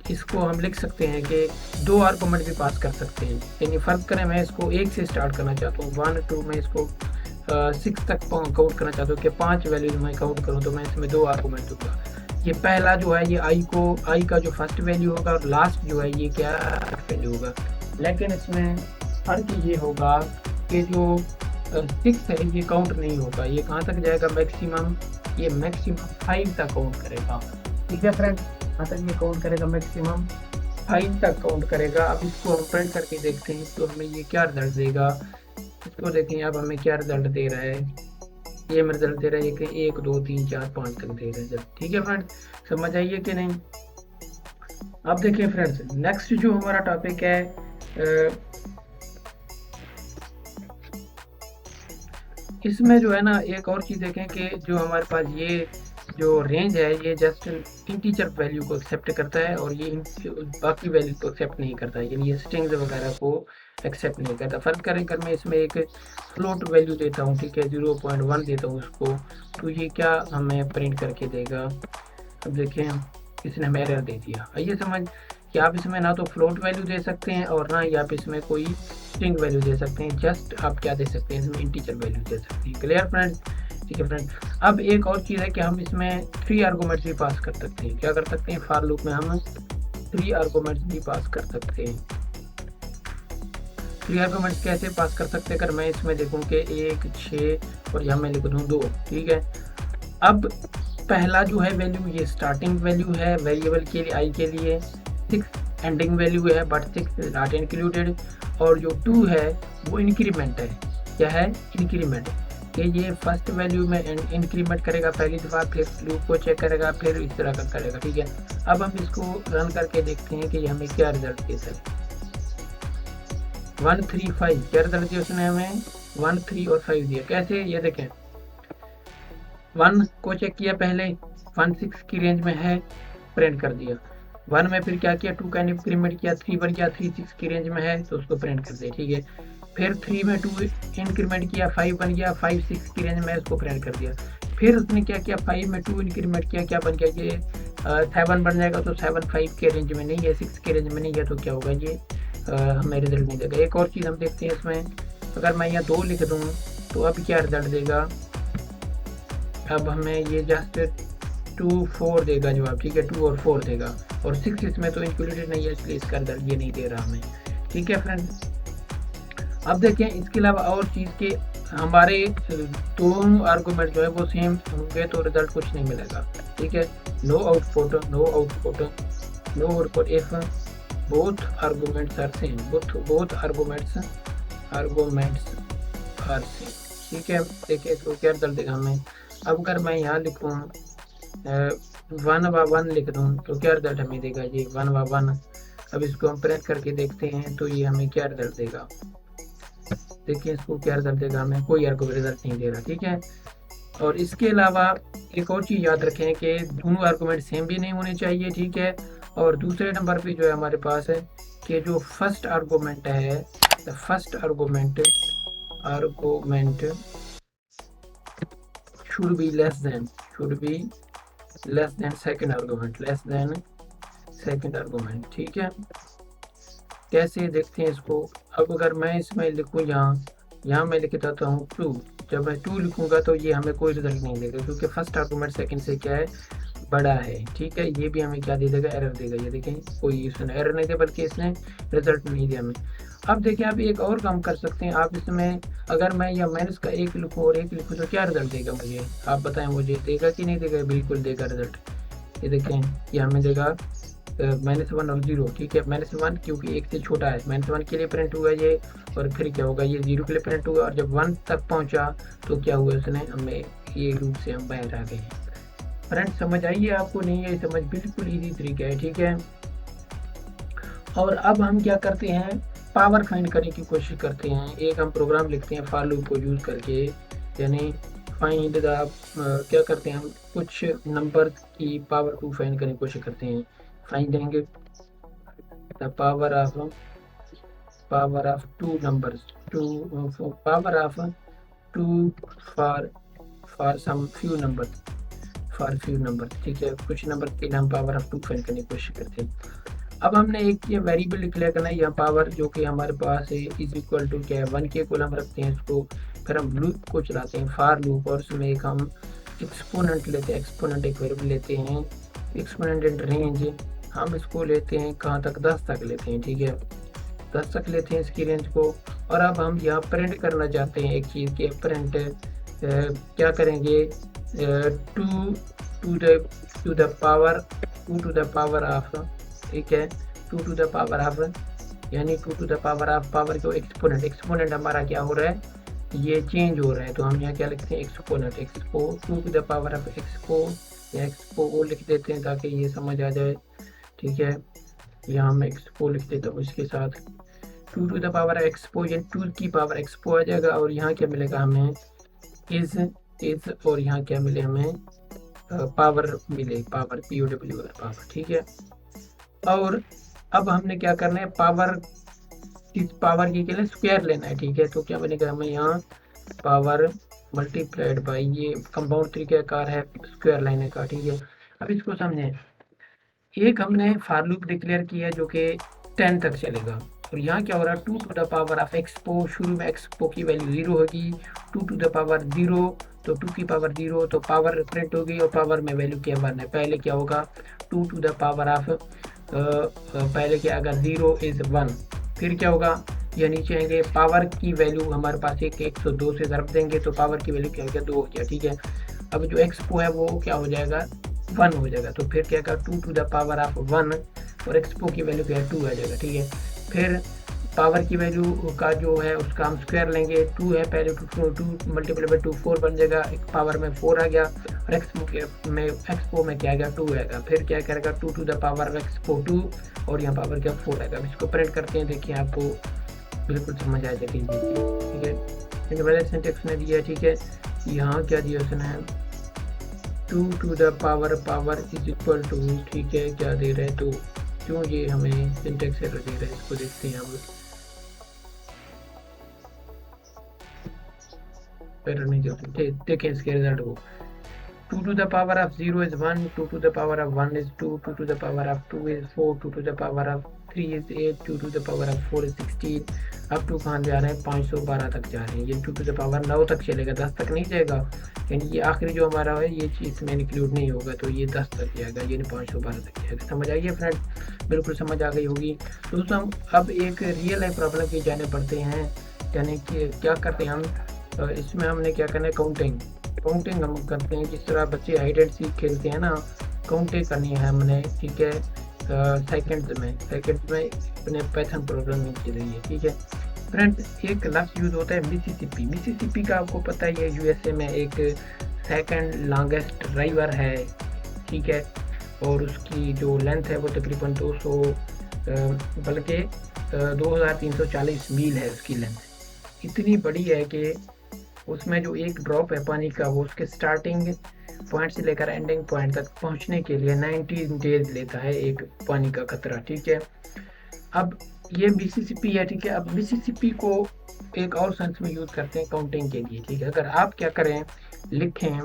इसको हम लिख सकते हैं कि 2 आर्गुमेंट भी पास कर सकते हैं, यानी फर्क करें मैं इसको 1 से स्टार्ट करना चाहता हूँ 1 2, मैं इसको 6 तक काउंट करना चाहता हूँ कि 5 वैल्यूज मैं काउंट करूँ, तो मैं इसमें 2 आर्गुमेंट दूंगा। ये पहला जो है ये आई का जो फर्स्ट वैल्यू होगा, और लास्ट जो है ये क्या वैल्यू होगा। लेकिन इसमें फर्क ये होगा कि जो 6 है ये काउंट नहीं होगा, ये कहाँ तक जाएगा मैक्सिमम, ये मैक्सिमम 5 तक काउंट करेगा, ठीक है फ्रेंड। यहाँ तक ये काउंट करेगा, मैक्सिमम 5 तक काउंट करेगा। अब इसको हम प्रिंट करके देखते हैं तो हमें ये क्या रिजल्ट देगा, इसको देखें अब हमें क्या रिजल्ट दे रहा है। ये हमें रिजल्ट दे रहा है कि 1 2 3 4 5 तक दे रहा है, ठीक है फ्रेंड, समझ आइए कि नहीं। अब देखिए फ्रेंड्स, नेक्स्ट जो हमारा टॉपिक है, इसमें जो है ना एक और चीज़ देखें कि जो हमारे पास ये जो रेंज है ये जस्ट इंटीजर वैल्यू को एक्सेप्ट करता है और ये बाकी वैल्यू को एक्सेप्ट नहीं करता है, यानी ये स्ट्रिंग्स वगैरह को एक्सेप्ट नहीं करता। फ़र्क करें अगर मैं इसमें एक फ्लोट वैल्यू देता हूँ, ठीक है, 0.1 देता हूँ उसको, तो ये क्या हमें प्रिंट करके देगा। अब देखें इसने हमें एरर दे दिया। आइए समझ कि आप इसमें ना तो फ्लोट वैल्यू दे सकते हैं और ना ही आप इसमें कोई स्ट्रिंग वैल्यू दे सकते हैं, जस्ट आप क्या दे सकते हैं, इसमें इंटीजर वैल्यू दे सकते हैं। Clear friends? ठीक है फ्रेंड, अब एक और चीज़ है कि हम इसमें 3 आर्गूमेंट्स भी पास कर सकते हैं। क्या कर सकते हैं, फॉर लूप में हम 3 आर्गूमेंट्स भी पास कर सकते हैं। 3 आर्गूमेंट्स कैसे पास कर सकते हैं, अगर मैं इसमें देखूं कि 1, 6 और यहाँ मैं लिख दूँ 2, ठीक है। अब पहला जो है वैल्यू ये स्टार्टिंग वैल्यू है वेरिएबल के लिए आई के लिए, 6 एंडिंग वैल्यू है बट 6 इज नॉट इंक्लूडेड, और जो 2 है वो इंक्रीमेंट है। क्या है, इंक्रीमेंट, कि ये फर्स्ट वैल्यू में इंक्रीमेंट करेगा पहली दफ़ा, फिर लूप को चेक करेगा, फिर इस तरह का करेगा, ठीक है। अब हम इसको रन करके देखते हैं कि हमें क्या रिजल्ट देता है। 1, 3, 5 क्या रिजल्ट दिया उसने हमें, 1, 3 और 5 दिया। कैसे, ये देखें 1 को चेक किया पहले, 1, 6 की रेंज में है, प्रिंट कर दिया। 1 में फिर क्या किया, 2 का इंक्रीमेंट किया, 3 बन गया, 3, 6 की रेंज में है तो उसको प्रिंट कर दिया, ठीक है। फिर 3 में 2 इंक्रीमेंट किया, 5 बन गया, 5, 6 की रेंज में है, उसको प्रिंट कर दिया। फिर उसने क्या किया, 5 में 2 इंक्रीमेंट किया, क्या बन गया, ये 7 बन जाएगा, तो 7, 5 के रेंज में नहीं है, 6 के रेंज में नहीं है, तो क्या होगा, ये हमें रिजल्ट नहीं देगा। एक और चीज़ हम देखते हैं इसमें, अगर मैं यहाँ 2 लिख दूँ तो अब क्या रिजल्ट देगा, अब हमें ये जस्ट 2, 4 देगा जवाब, ठीक है, 2 और 4 देगा, और 6 इसमें तो इंक्लूडेड नहीं है, इसलिए इसका रिजल्ट ये नहीं दे रहा हमें, ठीक है फ्रेंड। अब देखें इसके अलावा और चीज़ के हमारे दोनों आर्गूमेंट जो है वो सेम होंगे तो रिजल्ट कुछ नहीं मिलेगा, ठीक है। No output if both arguments are same, both arguments are same, ठीक है। देखिए इसको क्या रिजल्ट देगा हमें। अब अगर मैं यहाँ लिखूँ 1/1 लिख दूँ तो क्या रिजल्ट हमें देगा, ये 1/1। अब इसको हम प्रिंट करके देखते हैं तो ये हमें क्या रिजल्ट देगा। देखिए इसको क्या रिजल्ट देगा, हमें कोई रिजल्ट नहीं दे रहा, ठीक है। और इसके अलावा एक और चीज़ याद रखें कि दोनों आर्गूमेंट सेम भी नहीं होने चाहिए, ठीक है। और दूसरे नंबर पे जो है हमारे पास है कि जो फर्स्ट आर्गूमेंट है, the first argument should be less than second argument, ठीक है। कैसे देखते हैं इसको। अब अगर मैं इसमें लिखूँ यहाँ मैं लिख देता हूँ 2, जब मैं 2 लिखूँगा तो ये हमें कोई रिजल्ट नहीं देगा क्योंकि फर्स्ट आर्गूमेंट सेकंड से क्या है, बड़ा है, ठीक है। ये भी हमें क्या दे देगा, एरर देगा। ये देखें कोई इसने एरर नहीं दिया बल्कि इसने रिजल्ट नहीं दिया हमें। अब देखिए आप एक और काम कर सकते हैं, आप इसमें अगर मैं या माइनस का 1 लिखूँ और 1 लिखूँ तो क्या रिजल्ट देगा मुझे, आप बताएं मुझे, देगा कि नहीं देगा, बिल्कुल देगा रिजल्ट। ये देखें ये हमें देगा -1 और 0, ठीक है। -1 क्योंकि 1 से छोटा है, -1 के लिए प्रिंट हुआ ये, और फिर क्या होगा, ये 0 के लिए प्रिंट हुआ, और जब 1 तक पहुंचा तो क्या हुआ, उसने हमें ये रूप से हम बाहर आ गए। फ्रेंड्स समझ आइए आपको, नहीं है समझ, बिल्कुल ईजी तरीका है, ठीक है। और अब हम क्या करते हैं, पावर फाइंड करने की कोशिश करते हैं। एक हम प्रोग्राम लिखते हैं फॉर लूप को यूज़ करके, यानी फाइंड द क्या करते हैं हम, कुछ नंबर की पावर को फाइंड करने की कोशिश करते हैं। Finding the power of 2 numbers, power of 2 for some few numbers, ठीक है। कुछ नंबर के हम पावर ऑफ 2 फाइंड करने की कोशिश करते हैं। अब हमने एक ये वेरिएबल डिक्लेयर करना है, यहाँ पावर जो कि हमारे पास है इज इक्वल टू क्या है, 1 के कोलम रखते हैं इसको, फिर हम लूप को चलाते हैं फॉर लूप, और उसमें एक हम एक्सपोनेंट लेते हैं, एक्सपोनेंट एक वेरिएबल लेते हैं, एक्सपोनेंट इन रेंज हम इसको लेते हैं कहाँ तक, 10 तक लेते हैं, ठीक है, 10 तक लेते हैं इसकी रेंज को। और अब हम यहाँ प्रिंट करना चाहते हैं एक चीज़ के, प्रिंट क्या करेंगे, 2 टू द पावर ऑफ, ठीक है, 2 टू द पावर ऑफ, यानी 2 to the power of, power को एक्सपोनेंट हमारा क्या हो रहा है, ये चेंज हो रहा है, तो हम यहाँ क्या लिखते हैं, exponent 2 to the power of expo, या एक्सपो वो लिख देते हैं ताकि ये समझ आ जाए, ठीक है। यहाँ मैं एक्सपो लिख देता हूँ इसके साथ, 2 to the power एक्सपो, ये 2 की पावर एक्सपो आ जाएगा। और यहाँ क्या मिलेगा हमें, इज और यहाँ क्या मिले हमें, पावर मिले, पावर POW पावर, ठीक है। और अब हमने क्या करना है, पावर, इस पावर के लिए स्क्वायर लेना है, ठीक है। तो क्या बनेगा हमें यहाँ पावर मल्टीप्लाइड बाई, ये कंपाउंड तरीकाकार है स्क्वायर लेने का, ठीक है। अब इसको समझें, एक हमने फॉर लूप डिक्लेयर किया जो कि 10 तक चलेगा। और यहाँ क्या हो रहा है, 2 to the power एक्सपो, शुरू में एक्सपो की वैल्यू 0 होगी, 2 to the power 0, तो 2 की पावर 0, तो पावर प्रिंट होगी और पावर में वैल्यू क्या भरना है। पहले क्या होगा, 2 to the power पहले क्या, अगर 0 इज 1, फिर क्या होगा, या नीचे आएंगे, पावर की वैल्यू हमारे पास एक 102 से ज़रब देंगे तो पावर की वैल्यू क्या हो गया, 2 हो गया, ठीक है। अब जो एक्सपो है वो क्या हो जाएगा, 1 हो जाएगा। तो फिर क्या कर, 2 to the power 1 और एक्सपो की वैल्यू क्या है, 2 आ जाएगा, ठीक है। फिर पावर की वैल्यू का जो है उसका हम स्क्वायर लेंगे, 2 है पहले, 2 मल्टीप्लाई बाई 2 4 बन जाएगा, एक पावर में 4 आ गया, और एक्सपो में क्या आएगा, 2 आएगा। फिर क्या करेगा, 2 to the power एक्सपो 2, और यहाँ पावर क्या 4 आएगा। इसको प्रिंट करते हैं, देखिए आपको बिल्कुल समझ आ जाएगी, ठीक है। इसके बाद सिंटेक्स ने दिया, ठीक है, यहाँ क्या दिया उसने, 2 to the power is equal to, ठीक है, क्या दे रहे हैं, तो क्यों ये हमें सिंटेक्स एरर दे रहे हैं, इसको देखते हैं हम। एरर नहीं देते, देखें इसके रिजल्ट को, 2 to the power of 0 is 1, 2 to the power of 1 is 2, 2 to the power of 2 is 4, 2 to the power of 3 is 8, 2 to the power of 4 is 16। अब 2 कहाँ जा रहे हैं, 512 तक जा रहे हैं। ये 2 to the power 9 तक चलेगा, 10 तक नहीं जाएगा, यानी ये आखिरी जो हमारा है ये चीज़ में इंक्लूड नहीं होगा, तो ये 10 तक जाएगा, यानी 512 तक जाएगा। समझ आइए फ्रेंड, बिल्कुल समझ आ गई होगी। दोस्तों हम अब एक रियल लाइफ प्रॉब्लम की जाने पड़ते हैं, यानी कि क्या करते हैं हम, इसमें हमने क्या करना है, काउंटिंग हम करते हैं। जिस तरह बच्चे हाइड एंड सीक खेलते हैं ना, काउंटिंग करनी है हमने, ठीक है, सेकंड्स में अपने पाइथन प्रोग्रामिंग के लिए, ठीक है। फ्रेंड्स एक लफ्ज़ यूज़ होता है मिसिसिपी का आपको पता ही है, USA में एक सेकंड लॉन्गेस्ट रिवर है, ठीक है, और उसकी जो लेंथ है वो तकरीबन 200 बल्कि 2340 मील है उसकी लेंथ। इतनी बड़ी है कि उसमें जो एक ड्रॉप है पानी का, वो उसके स्टार्टिंग पॉइंट से लेकर एंडिंग पॉइंट तक पहुंचने के लिए 90 डेज लेता है एक पानी का कतरा, ठीक है। अब ये मिसिसिपी है, ठीक है। अब मिसिसिपी को एक और सेंस में यूज़ करते हैं काउंटिंग के लिए, ठीक है। अगर आप क्या करें, लिखें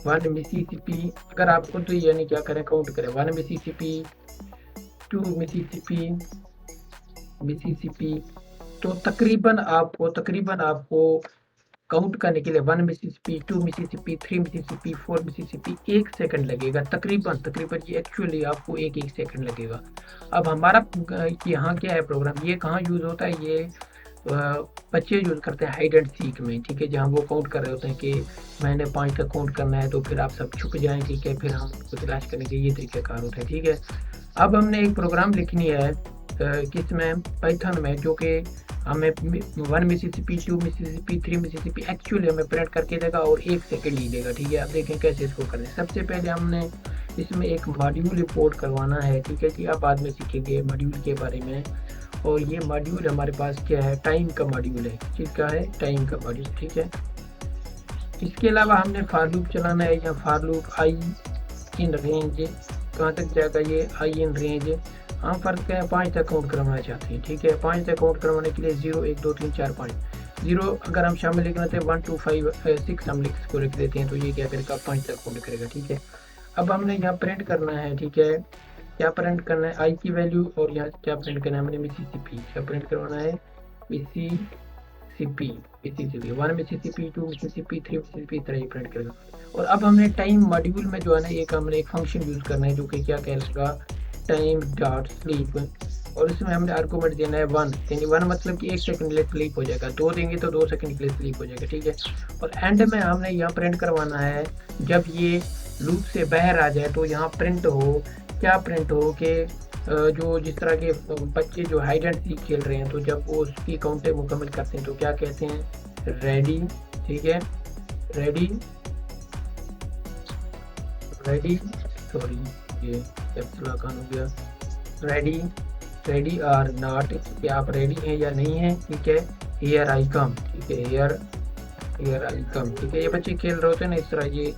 1 मिसिसिपी, अगर आप खुद यानी क्या करें, काउंट करें 1 मिसिसिपी, 2 मिसिसिपी, तो तकरीबन आपको काउंट करने के लिए 1 Mississippi, 2 Mississippi, 3 Mississippi, 4 Mississippi 1 second लगेगा, तकरीबन ये एक्चुअली आपको 1 सेकंड लगेगा। अब हमारा यहाँ क्या है प्रोग्राम, ये कहाँ यूज़ होता है, ये बच्चे यूज़ करते हैं हाइड एंड सीक में, ठीक है, जहाँ वो काउंट कर रहे होते हैं कि मैंने 5 तक काउंट करना है, तो फिर आप सब छुप जाएँ, ठीक है, फिर हम उसको तलाश करने के ये तरीक़ाकार होता है, ठीक है। अब हमने एक प्रोग्राम लिखनी है किसमें, पाइथन में, जो कि हमें 1 मिसिसिपी, 2 मिसिसिपी, 3 मिसिसिपी एक्चुअली हमें प्रिंट करके देगा और 1 सेकंड ही देगा, ठीक है। अब देखें कैसे इसको करें। सबसे पहले हमने इसमें एक मॉड्यूल इंपोर्ट करवाना है, ठीक है, कि आप बाद में सीखेंगे मॉड्यूल के बारे में। और ये मॉड्यूल हमारे पास क्या है, टाइम का मॉड्यूल है, किसका है, टाइम का मॉड्यूल, ठीक है। इसके अलावा हमने फॉर लूप चलाना है, या for loop I in range, कहाँ तक जाएगा ये आई इन रेंज, हम फर्क क्या है 5 तक काउंट करवाना चाहते हैं, ठीक है। 5 तक काउंट करवाने के लिए 0 1 2 3 4 5 0 अगर हम शामिल लिखना थे 1 2 5 6 हम इसको लिख देते हैं, तो ये क्या करेगा 5 तक काउंट करेगा, ठीक है। अब हमने यहाँ प्रिंट करना है, ठीक है, क्या प्रिंट करना है, आई की वैल्यू, और यहाँ क्या प्रिंट करना है हमने, मिसिसिपी, क्या प्रिंट करवाना है, मिसिसिपी 1 मिसिसिपी, 2 मिसिसिपी, 3 मिसिसिपी, तरह ही प्रिंट करेगा। और अब हमने टाइम मॉड्यूल में जो है ना, एक हमने एक फंक्शन यूज़ करना है जो कि क्या कहेगा, टाइम डॉट स्लीप, और इसमें हमने आर्गुमेंट देना है 1, यानी 1 मतलब कि 1 सेकंड के लिए स्लीप हो जाएगा, 2 देंगे तो 2 सेकंड के लिए स्लीप हो जाएगा, ठीक है। और एंड में हमने यहाँ प्रिंट करवाना है, जब ये लूप से बाहर आ जाए तो यहाँ प्रिंट हो, क्या प्रिंट हो कि जो जिस तरह के बच्चे जो हाइड एंड सीक खेल रहे हैं, तो जब वो उसकी काउंटिंग मुकम्मल करते हैं तो क्या कहते हैं, रेडी, ठीक है, रेडी, सॉरी ये कैप्सूल आसान हो गया, रेडी, रेडी आर नॉट, कि आप रेडी हैं या नहीं हैं, ठीक है। हियर आई कम, ठीक है, हियर हियर आई कम, ठीक है। ये बच्चे खेल रहे होते हैं ना इस तरह, ये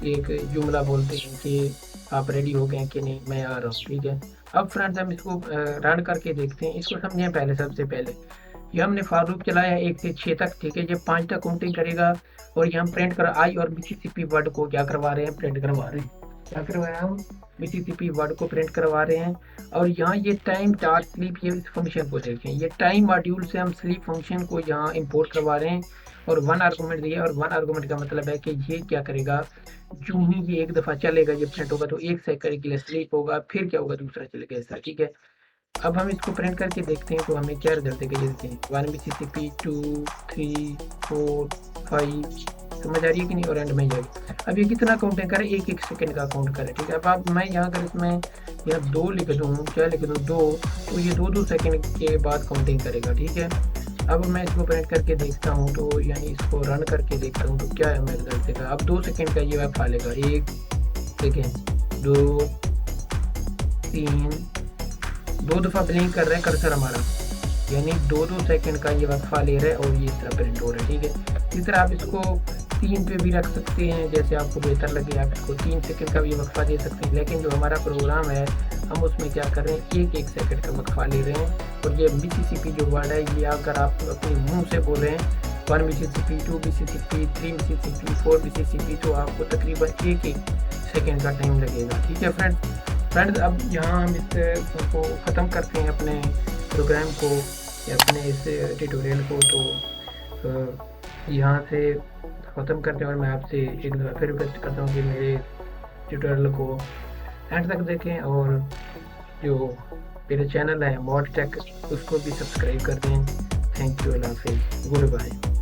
एक जुमला बोलते हैं कि आप रेडी हो गए कि नहीं, मैं आ रहा हूँ, ठीक है। अब फ्रेंड्स हम इसको रन करके देखते हैं, इसको समझें पहले। सबसे पहले ये हमने फॉर लूप चलाया है 1 से 6 तक, ठीक है। ये 5 तक काउंटिंग करेगा और ये हम प्रिंट कर आई और मिसिसिपी वर्ड को क्या करवा रहे हैं, प्रिंट करवा रहे हैं। क्या करवाया हम, मिसिसिपी वर्ड को प्रिंट करवा रहे हैं। और यहाँ ये टाइम टास्क स्लीप, ये इस फंक्शन को देखें, ये टाइम मॉड्यूल से हम स्लीप फंक्शन को यहाँ इंपोर्ट करवा रहे हैं और 1 आर्गुमेंट दिया। और 1 आर्गुमेंट का मतलब है कि ये क्या करेगा, जो ही ये एक दफ़ा चलेगा, ये प्रिंट होगा तो 1 सेकंड के लिए स्लीप होगा, फिर क्या होगा, दूसरा चलेगा, ऐसा, ठीक है। अब हम इसको प्रिंट करके देखते हैं तो हमें क्या रिजल्ट देगा, ये देखते हैं 1 मिसिसिपी 2 3 4 5, समझ आ रही है कि नहीं, और एंड में जाएगी। अब ये कितना काउंटिंग करे, 1-1 सेकंड का काउंट करे, ठीक है। अब आप मैं यहाँ अगर इसमें यहाँ 2 लिख दूँ, क्या लिख दूँ 2, तो ये 2-2 सेकंड के बाद काउंटिंग करेगा, ठीक है। अब मैं इसको प्रिंट करके देखता हूँ, तो यानी इसको रन करके देखता हूँ तो क्या है, हमें रिजल्ट देगा। अब 2 सेकंड का ये वह खा लेगा, 1 सेकंड 2 3, 2 दफ़ा ब्लिंक कर रहा है कर्सर हमारा, यानी 2-2 सेकंड का ये वक्फा ले रहा है और ये इस तरह प्रिंट हो रहा है, ठीक है। इस तरह आप इसको 3 पे भी रख सकते हैं, जैसे आपको बेहतर लगे। आप इसको 3 सेकंड का भी वक्फा दे सकते हैं, लेकिन जो हमारा प्रोग्राम है हम उसमें क्या कर रहे हैं, 1-1 सेकंड का वक्फा ले रहे हैं। और ये मिसिसिपी जो वर्ड है, ये अगर आप अपने मुँह से बोल रहे हैं 1 मिसिसिपी 2 मिसिसिपी 3 मिसिसिपी 4 मिसिसिपी, तो आपको तकरीबन 1-1 सेकंड का टाइम लगेगा, ठीक है फ्रेंड्स। अब यहाँ हम इसको ख़त्म करते हैं अपने प्रोग्राम को या अपने इस ट्यूटोरियल को। तो यहाँ से ख़त्म करते हैं और मैं आपसे एक दफ़ा फिर रिक्वेस्ट करता हूँ कि मेरे ट्यूटोरियल को एंड तक देखें और जो मेरे चैनल है मॉड टेक, उसको भी सब्सक्राइब कर दें। थैंक यू, अल्लाह हाफिज़, गुड बाय।